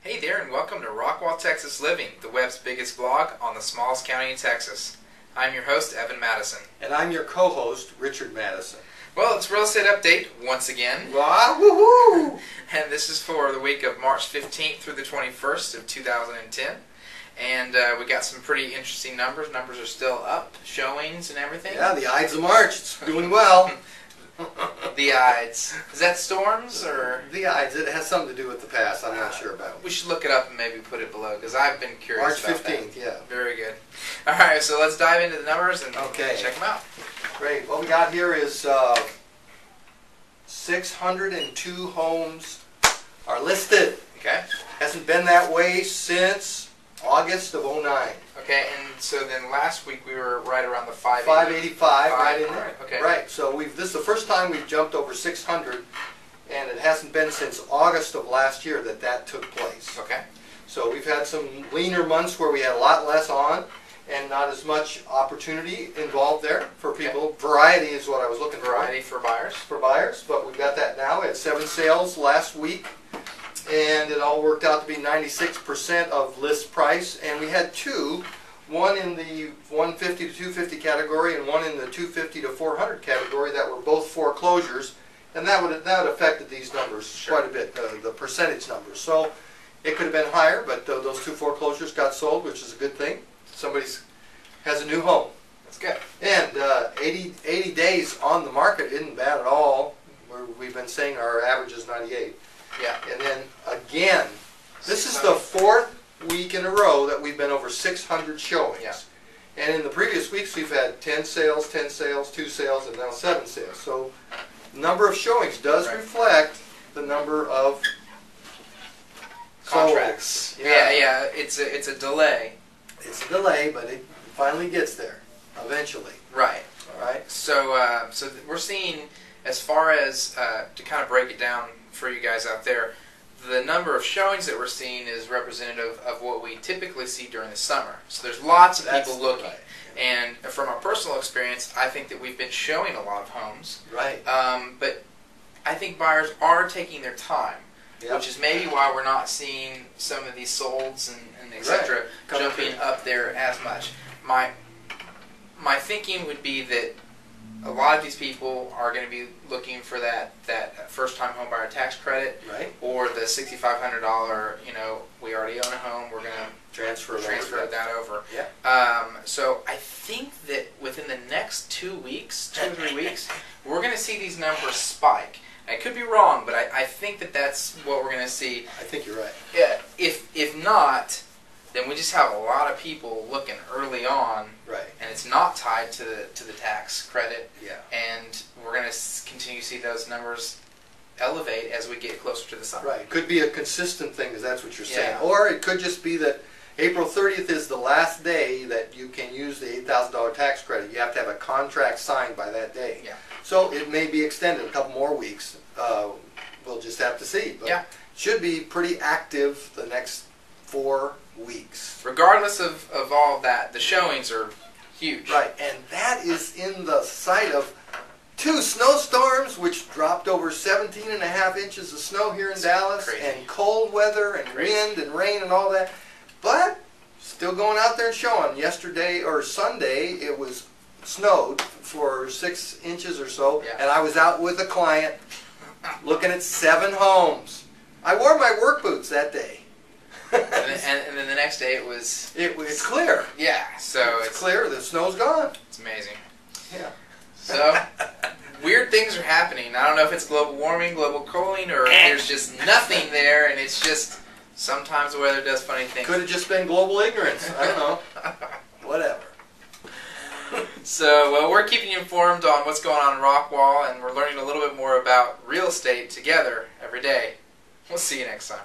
Hey there, and welcome to Rockwall, Texas Living, the web's biggest blog on the smallest county in Texas. I'm your host, Evan Matteson. And I'm your co-host, Richard Matteson. Well, it's Real Estate Update once again. Wow, woohoo! And this is for the week of March 15th through the 21st of 2010. And we got some pretty interesting numbers. Numbers are still up, showings and everything. Yeah, the Ides of March, it's doing well. The Ides. Is that storms or? The Ides, it has something to do with the past, I'm not sure about. We should look it up and maybe put it below, because I've been curious March about 15th, that. yeah. Very good. Alright, so let's dive into the numbers and check them out. Great. What we got here is 602 homes are listed. Okay. Hasn't been that way since August of 09. Okay, and so then last week we were right around the 585, right in there. Okay. Right, so this is the first time we've jumped over 600, and it hasn't been since August of last year that took place. Okay. So we've had some leaner months where we had a lot less on and not as much opportunity involved there for people. Okay. Variety is what I was looking for. Variety for buyers. For buyers, but we've got that now. We had 7 sales last week, and it all worked out to be 96% of list price, and we had 2, one in the 150 to 250 category and one in the 250 to 400 category that were both foreclosures, and that would affected these numbers quite a bit, the percentage numbers. So it could have been higher, but those 2 foreclosures got sold, which is a good thing. Somebody has a new home. That's good. And 80 days on the market isn't bad at all. We've been saying our average is 98. Yeah. And then again, this is the 4th week in a row that we've been over 600 showings. Yeah. And in the previous weeks we've had 10 sales, 10 sales, 2 sales, and now 7 sales. So the number of showings does reflect the number of contracts. Yeah. It's a delay. It's a delay, but it finally gets there eventually. Right. All right. So we're seeing, as far as to kind of break it down for you guys out there, the number of showings that we're seeing is representative of what we typically see during the summer. So there's lots of people looking. Right. And from our personal experience, I think that we've been showing a lot of homes. Right. But I think buyers are taking their time, which is maybe why we're not seeing some of these solds and etc. jumping up there as much. My thinking would be that a lot of these people are going to be looking for that first-time home buyer tax credit, or the $6,500. We already own a home. We're going to transfer that over. Yeah. So I think that within the next 2 or 3 weeks, we're going to see these numbers spike. I could be wrong, but I think that's what we're going to see. I think you're right. If not, then we just have a lot of people looking early on, and it's not tied to the tax credit. Yeah. And we're going to continue to see those numbers elevate as we get closer to the summer. Right. It could be a consistent thing, because that's what you're saying. Or it could just be that April 30th is the last day that you can use the $8,000 tax credit. You have to have a contract signed by that day. Yeah. So it may be extended a couple more weeks. We'll just have to see. But it should be pretty active the next 4 weeks. Regardless of all of that, the showings are huge. Right, and that is in the sight of 2 snowstorms, which dropped over 17.5 inches of snow here in Dallas, and cold weather and wind and rain and all that. But still going out there and showing. Yesterday or Sunday, it was snowed for 6 inches or so, and I was out with a client looking at 7 homes. I wore my work boots that day. and then the next day it's clear. Yeah, so it's clear. The snow's gone. It's amazing. Yeah. So weird things are happening. I don't know if it's global warming, global cooling, or there's just nothing there, and it's just sometimes the weather does funny things. Could have just been global ignorance. I don't know. Whatever. So we're keeping you informed on what's going on in Rockwall, and we're learning a little bit more about real estate together every day. We'll see you next time.